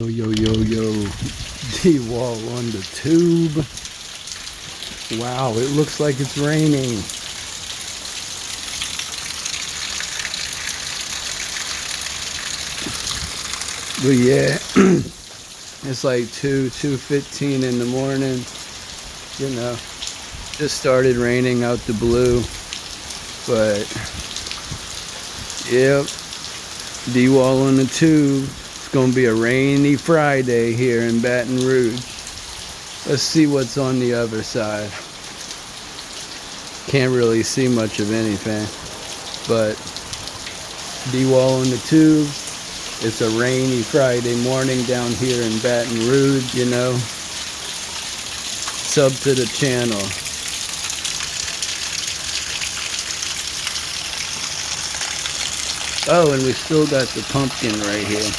Yo, D-Wall on the tube. Wow, it looks like it's raining. But yeah, it's like 2:15 in the morning. You know, just started raining out the blue. But, yep, D-Wall on the tube. It's gonna be a rainy Friday here in Baton Rouge. Let's see what's on the other side. Can't really see much of anything, but D-Wall on the tube. It's a rainy Friday morning down here in Baton Rouge, you know. Sub to the channel. Oh, and we still got the pumpkin right here.